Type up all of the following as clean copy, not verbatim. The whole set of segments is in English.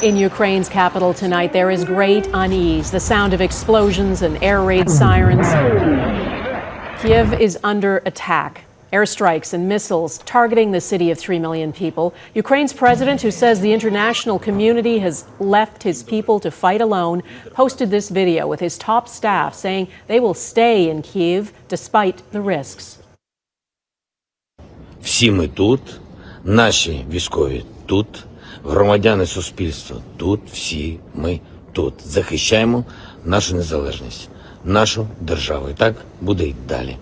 In Ukraine's capital tonight, there is great unease, the sound of explosions and air raid sirens. Kiev is under attack. Airstrikes and missiles targeting the city of 3 million people. Ukraine's president, who says the international community has left his people to fight alone, posted this video with his top staff saying they will stay in Kyiv despite the risks. Всі ми тут, наші військові тут, громадяни суспільства тут, всі ми тут. Захищаємо нашу незалежність, нашу державу. І так буде й далі.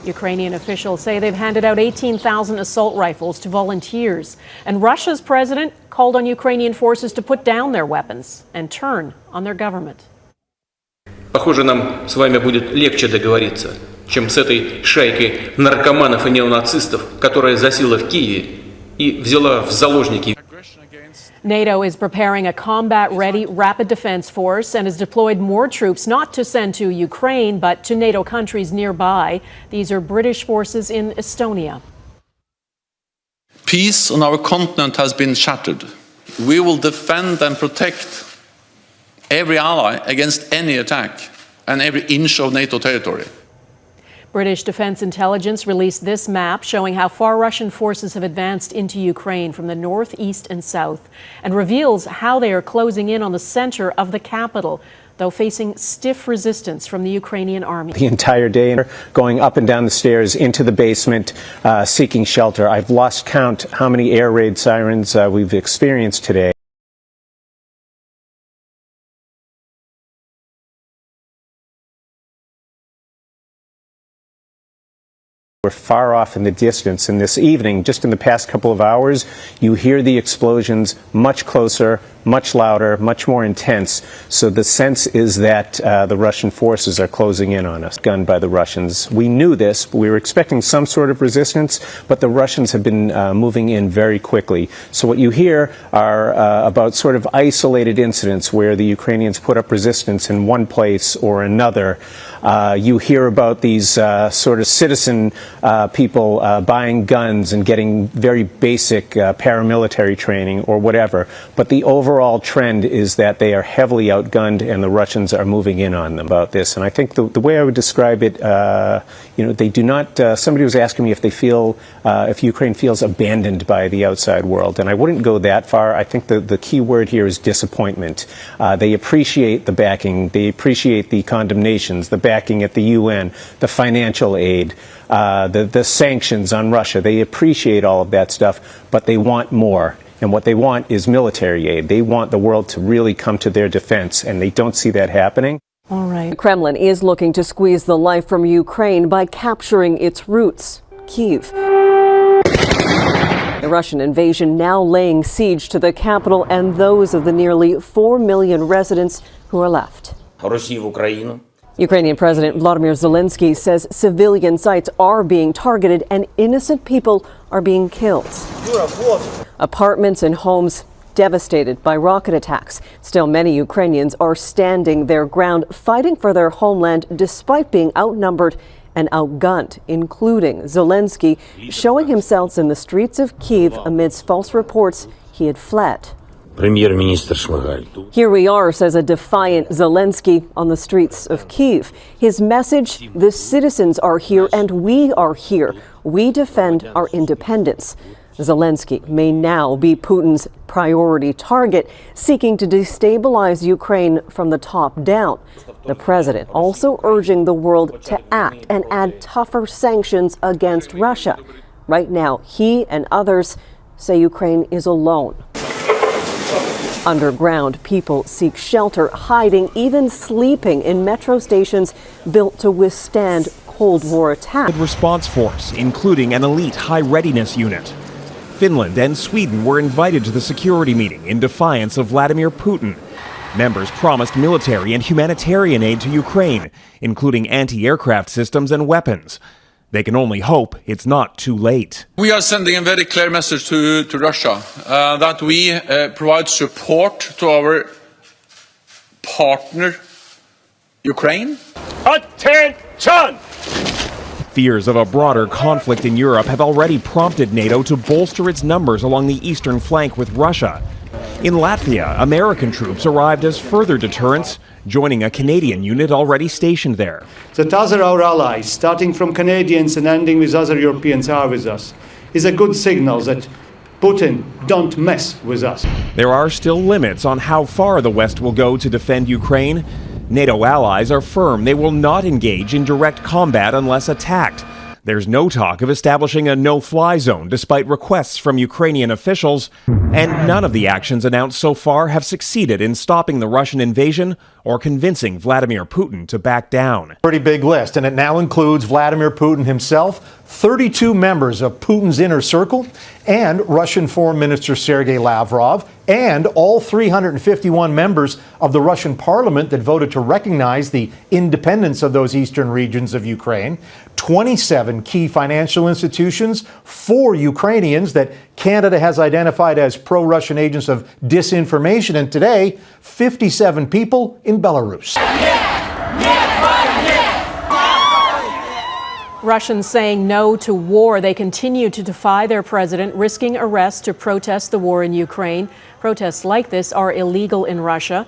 Ukrainian officials say they've handed out 18,000 assault rifles to volunteers. And Russia's president called on Ukrainian forces to put down their weapons and turn on their government. Похоже, нам с вами будет легче договориться, чем с этой шайкой наркоманов и неонацистов, которая засела в Киеве и взяла в заложники. NATO is preparing a combat-ready rapid defense force and has deployed more troops not to send to Ukraine, but to NATO countries nearby. These are British forces in Estonia. Peace on our continent has been shattered. We will defend and protect every ally against any attack and every inch of NATO territory. British Defense Intelligence released this map showing how far Russian forces have advanced into Ukraine from the north, east, and south, and reveals how they are closing in on the center of the capital, though facing stiff resistance from the Ukrainian army. The entire day, going up and down the stairs into the basement, seeking shelter. I've lost count how many air raid sirens we've experienced today. We're far off in the distance, and this evening, just in the past couple of hours, you hear the explosions much closer, much louder, much more intense. So the sense is that the Russian forces are closing in on us, gunned by the Russians. We knew this, but we were expecting some sort of resistance, but the Russians have been moving in very quickly. So what you hear are about sort of isolated incidents where the Ukrainians put up resistance in one place or another. You hear about these sort of citizen people buying guns and getting very basic paramilitary training or whatever. But the overall trend is that they are heavily outgunned and the Russians are moving in on them about this. And I think the way I would describe it, they do not, somebody was asking me if they feel, if Ukraine feels abandoned by the outside world. And I wouldn't go that far. I think the key word here is disappointment. They appreciate the backing. They appreciate the condemnations, the backing at the UN, the financial aid, the sanctions on Russia. They appreciate all of that stuff, but they want more. And what they want is military aid. They want the world to really come to their defense, and they don't see that happening. All right. The Kremlin is looking to squeeze the life from Ukraine by capturing its roots, Kyiv. The Russian invasion now laying siege to the capital and those of the nearly 4 million residents who are left. Ukrainian President Vladimir Zelensky says civilian sites are being targeted and innocent people are being killed. Apartments and homes devastated by rocket attacks. Still, many Ukrainians are standing their ground, fighting for their homeland despite being outnumbered and outgunned, including Zelensky showing himself in the streets of Kyiv amidst false reports he had fled. Here we are, says a defiant Zelensky on the streets of Kyiv. His message, the citizens are here and we are here. We defend our independence. Zelensky may now be Putin's priority target, seeking to destabilize Ukraine from the top down. The president also urging the world to act and add tougher sanctions against Russia. Right now, he and others say Ukraine is alone. Underground, people seek shelter, hiding, even sleeping in metro stations built to withstand Cold War attacks. Response force, including an elite high readiness unit. Finland and Sweden were invited to the security meeting in defiance of Vladimir Putin. Members promised military and humanitarian aid to Ukraine, including anti-aircraft systems and weapons. They can only hope it's not too late. We are sending a very clear message to Russia that we provide support to our partner, Ukraine. Attention! Fears of a broader conflict in Europe have already prompted NATO to bolster its numbers along the eastern flank with Russia. In Latvia, American troops arrived as further deterrence, joining a Canadian unit already stationed there. That other our allies, starting from Canadians and ending with other Europeans, are with us, is a good signal that Putin don't mess with us. There are still limits on how far the West will go to defend Ukraine. NATO allies are firm they will not engage in direct combat unless attacked. There's no talk of establishing a no-fly zone, despite requests from Ukrainian officials, and none of the actions announced so far have succeeded in stopping the Russian invasion or convincing Vladimir Putin to back down. Pretty big list, and it now includes Vladimir Putin himself, 32 members of Putin's inner circle, and Russian Foreign Minister Sergei Lavrov, and all 351 members of the Russian parliament that voted to recognize the independence of those eastern regions of Ukraine, 27 key financial institutions, 4 Ukrainians that Canada has identified as pro-Russian agents of disinformation, and today, 57 people in Belarus. Russians saying no to war. They continue to defy their president, risking arrest to protest the war in Ukraine. Protests like this are illegal in Russia,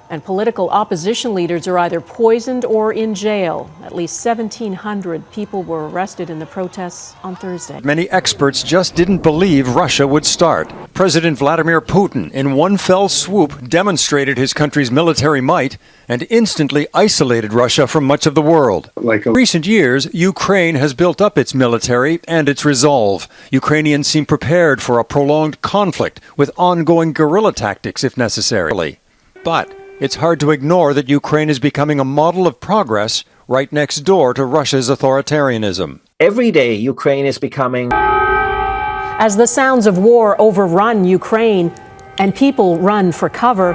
and political opposition leaders are either poisoned or in jail. At least 1,700 people were arrested in the protests on Thursday. Many experts just didn't believe Russia would start. President Vladimir Putin, in one fell swoop, demonstrated his country's military might and instantly isolated Russia from much of the world. In recent years, Ukraine has built up its military and its resolve. Ukrainians seem prepared for a prolonged conflict with ongoing guerrilla tactics if necessary. But it's hard to ignore that Ukraine is becoming a model of progress right next door to Russia's authoritarianism. Every day, Ukraine is becoming... As the sounds of war overrun Ukraine and people run for cover,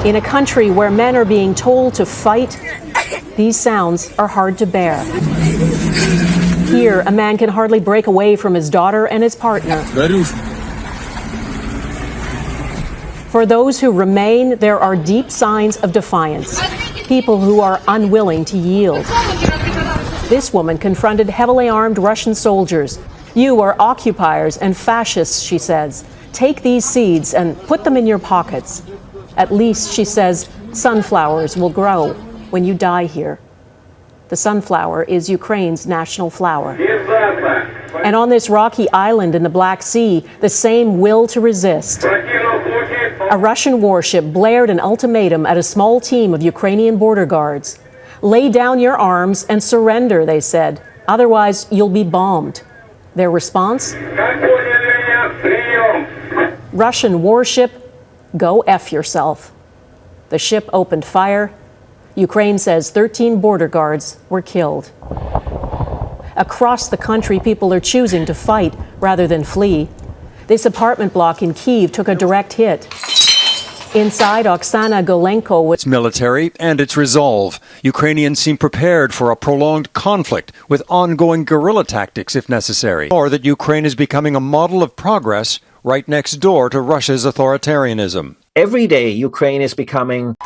in a country where men are being told to fight, these sounds are hard to bear. Here, a man can hardly break away from his daughter and his partner. For those who remain, there are deep signs of defiance, people who are unwilling to yield. This woman confronted heavily armed Russian soldiers. "You are occupiers and fascists," she says. "Take these seeds and put them in your pockets. At least," she says, "sunflowers will grow when you die here." The sunflower is Ukraine's national flower. And on this rocky island in the Black Sea, the same will to resist. A Russian warship blared an ultimatum at a small team of Ukrainian border guards. "Lay down your arms and surrender," they said. "Otherwise, you'll be bombed." Their response? Russian warship, "Go F yourself." The ship opened fire. Ukraine says 13 border guards were killed. Across the country, people are choosing to fight rather than flee. This apartment block in Kyiv took a direct hit. Inside, Oksana Golenko, its military and its resolve. Ukrainians seem prepared for a prolonged conflict with ongoing guerrilla tactics if necessary. Or that Ukraine is becoming a model of progress right next door to Russia's authoritarianism. Every day, Ukraine is becoming...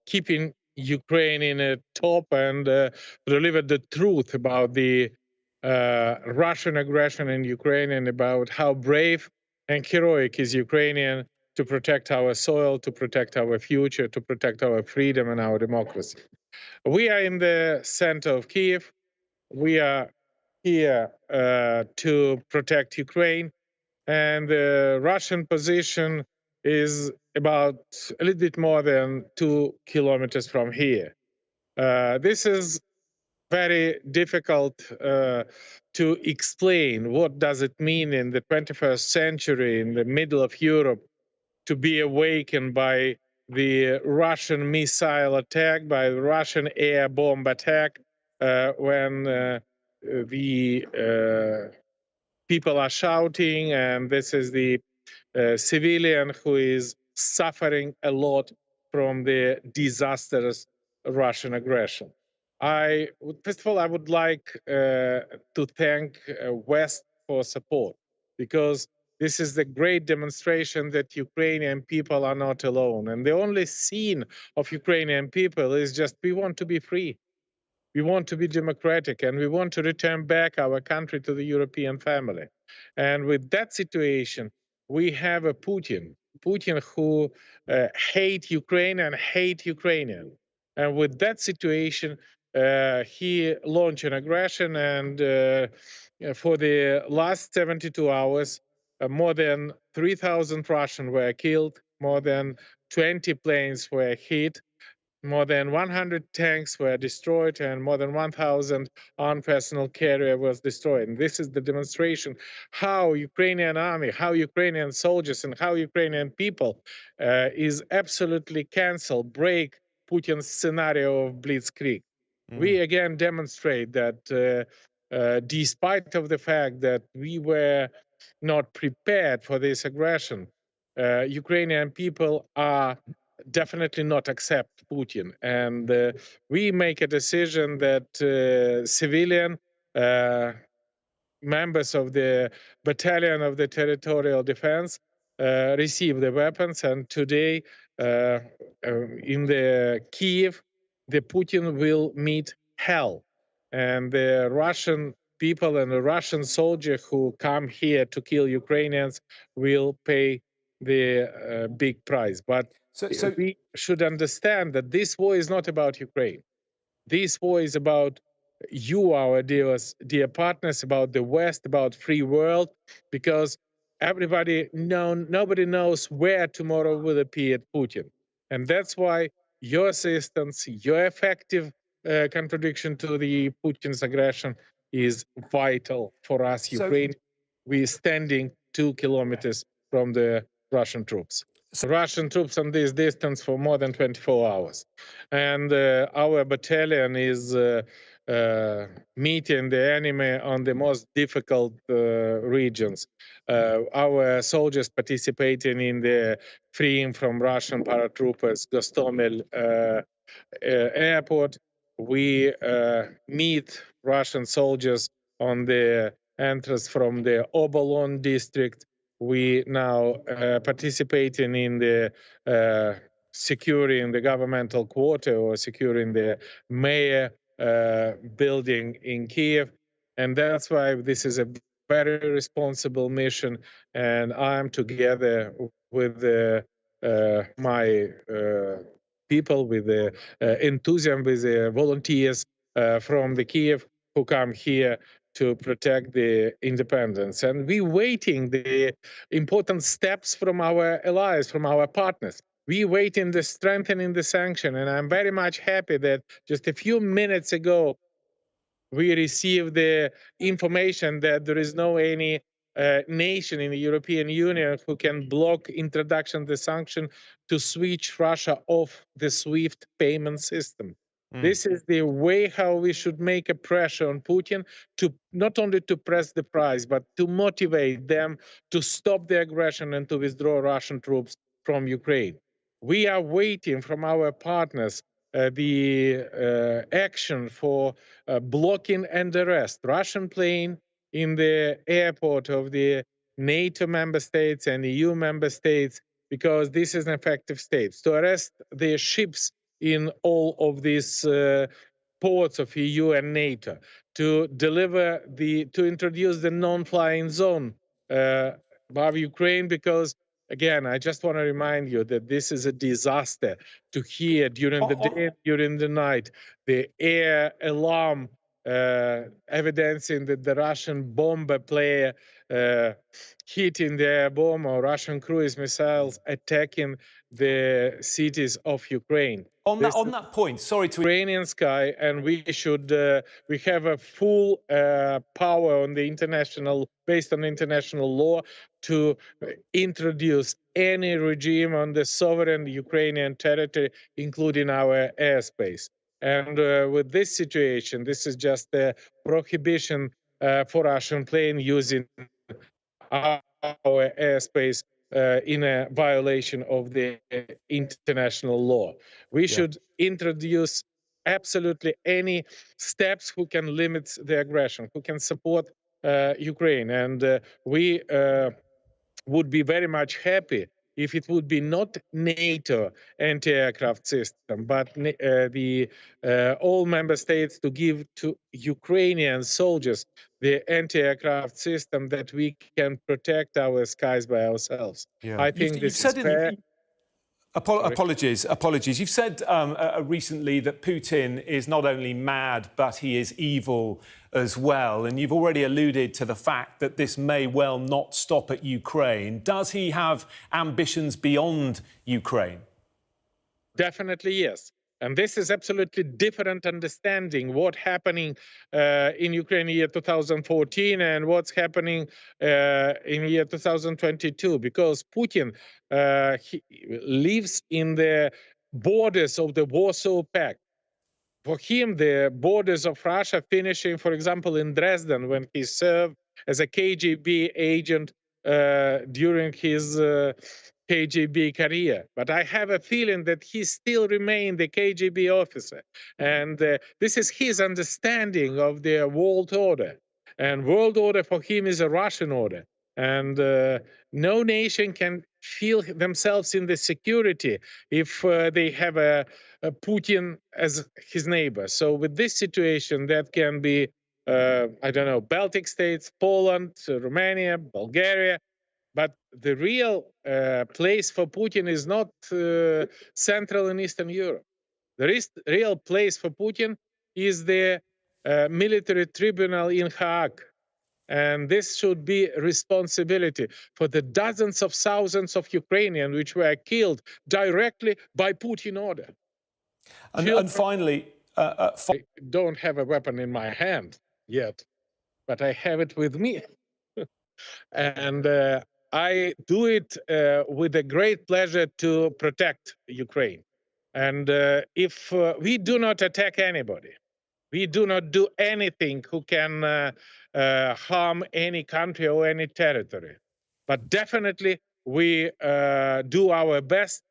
keeping Ukraine in a top and deliver the truth about the Russian aggression in Ukraine and about how brave and heroic is Ukrainian to protect our soil, to protect our future, to protect our freedom and our democracy. We are in the center of Kiev. We are here to protect Ukraine, and the Russian position is about a little bit more than 2 kilometers from here. This is very difficult to explain. What does it mean in the 21st century, in the middle of Europe, to be awakened by the Russian missile attack, by the Russian air bomb attack, when the people are shouting, and this is the civilian who is suffering a lot from the disastrous Russian aggression. First of all, I would like to thank West for support, because this is the great demonstration that Ukrainian people are not alone. And the only scene of Ukrainian people is just, we want to be free. We want to be democratic, and we want to return back our country to the European family. And with that situation, we have a Putin who hate Ukraine and hate Ukrainian. And with that situation, he launched an aggression, and for the last 72 hours, more than 3,000 Russians were killed, more than 20 planes were hit, more than 100 tanks were destroyed, and more than 1,000 armed personnel carrier was destroyed. And this is the demonstration how Ukrainian army, how Ukrainian soldiers, and how Ukrainian people is absolutely cancel, break Putin's scenario of blitzkrieg. We again demonstrate that despite of the fact that we were not prepared for this aggression, Ukrainian people are definitely not accept Putin. And we make a decision that civilian members of the battalion of the territorial defense receive the weapons. And today in the Kiev, the Putin will meet hell. And the Russian people and the Russian soldiers who come here to kill Ukrainians will pay the big price. But we should understand that this war is not about Ukraine. This war is about you, our dear partners, about the West, about free world, because nobody knows where tomorrow will appear Putin. And that's why your assistance, your effective contradiction to the Putin's aggression is vital for us, Ukraine. We're standing 2 kilometers from the Russian troops. Russian troops on this distance for more than 24 hours. And our battalion is meeting the enemy on the most difficult regions. Our soldiers participating in the freeing from Russian paratroopers Gostomel airport. We meet Russian soldiers on the entrance from the Obolon district. We now participating in the securing the governmental quarter or securing the mayor building in Kiev. And that's why this is a very responsible mission. And I'm together with my people, with the enthusiasm, with the volunteers from the Kiev who come here to protect the independence. And we're waiting the important steps from our allies, from our partners. We waiting the strengthening the sanction. And I'm very much happy that just a few minutes ago, we received the information that there is no any nation in the European Union who can block introduction of the sanction to switch Russia off the SWIFT payment system. This is the way how we should make a pressure on Putin to not only to press the price, but to motivate them to stop the aggression and to withdraw Russian troops from Ukraine. We are waiting from our partners the action for blocking and arrest Russian plane in the airport of the NATO member states and EU member states, because this is an effective state. To arrest the ships in all of these ports of EU and NATO, to introduce the non-flying zone above Ukraine, because again, I just want to remind you that this is a disaster to hear during the day, during the night, the air alarm evidencing that the Russian bomber player hitting the air bomb or Russian cruise missiles attacking the cities of Ukraine. On that point, sorry to Ukrainian sky, and we should we have a full power on the international, based on international law, to introduce any regime on the sovereign Ukrainian territory, including our airspace. And with this situation, this is just a prohibition for Russian plane using our airspace in a violation of the international law. We should introduce absolutely any steps who can limit the aggression, who can support Ukraine. And we would be very much happy if it would be not NATO anti-aircraft system, but the all member states to give to Ukrainian soldiers the anti-aircraft system that we can protect our skies by ourselves. I think this is fair. Apologies. You've said recently that Putin is not only mad, but he is evil as well. And you've already alluded to the fact that this may well not stop at Ukraine. Does he have ambitions beyond Ukraine? Definitely, yes. And this is absolutely different understanding what happening in Ukraine in year 2014 and what's happening in year 2022, because Putin he lives in the borders of the Warsaw Pact. For him, the borders of Russia finishing, for example, in Dresden when he served as a KGB agent during his KGB career. But I have a feeling that he still remained the KGB officer. And this is his understanding of the world order. And world order for him is a Russian order. And no nation can feel themselves in the security if they have a Putin as his neighbor. So with this situation, that can be, I don't know, Baltic states, Poland, Romania, Bulgaria. But the real place for Putin is not Central and Eastern Europe. The real place for Putin is the military tribunal in Hague. And this should be responsibility for the dozens of thousands of Ukrainians which were killed directly by Putin order. And finally... I don't have a weapon in my hand yet, but I have it with me. And I do it with a great pleasure to protect Ukraine. And if we do not attack anybody, we do not do anything who can harm any country or any territory. But definitely we do our best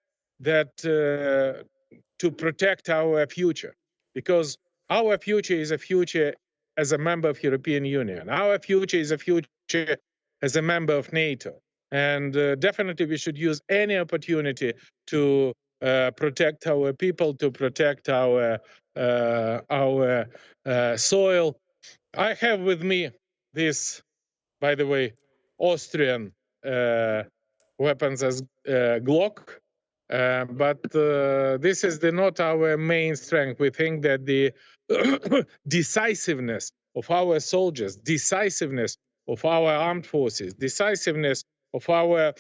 that to protect our future, because our future is a future as a member of European Union. Our future is a future as a member of NATO. And definitely we should use any opportunity to protect our people, to protect our soil. I have with me this, by the way, Austrian weapons as Glock, but this is not our main strength. We think that the decisiveness of our soldiers, decisiveness of our armed forces, decisiveness of our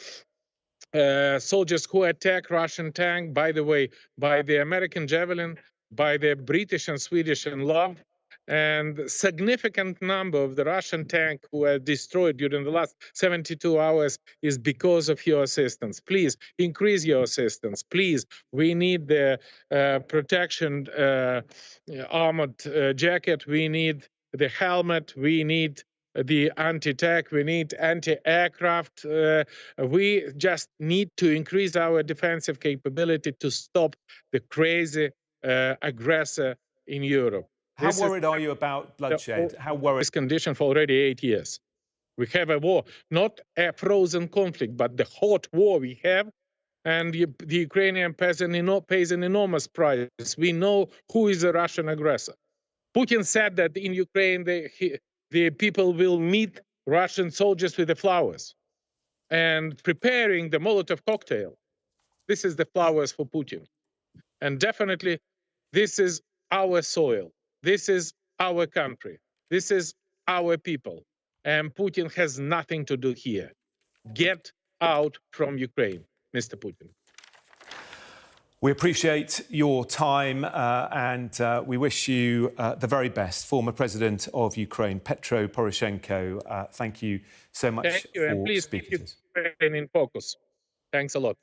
soldiers who attack Russian tank, by the way, by the American Javelin, by the British and Swedish and Love, and significant number of the Russian tank who were destroyed during the last 72 hours is because of your assistance. Please increase your assistance. Please, we need the protection armored jacket. We need the helmet. We need the anti-tank, we need anti-aircraft. We just need to increase our defensive capability to stop the crazy aggressor in Europe. How worried are you about bloodshed? How worried? This condition for already 8 years. We have a war, not a frozen conflict, but the hot war we have. And the Ukrainian peasant pays an enormous price. We know who is the Russian aggressor. Putin said that in Ukraine, the people will meet Russian soldiers with the flowers. and preparing the Molotov cocktail, this is the flowers for Putin. And definitely, this is our soil. This is our country. This is our people. And Putin has nothing to do here. Get out from Ukraine, Mr. Putin. We appreciate your time and we wish you the very best. Former President of Ukraine, Petro Poroshenko, thank you so much Thank you, and for please speaking keep to us. Ukraine in focus. Thanks a lot.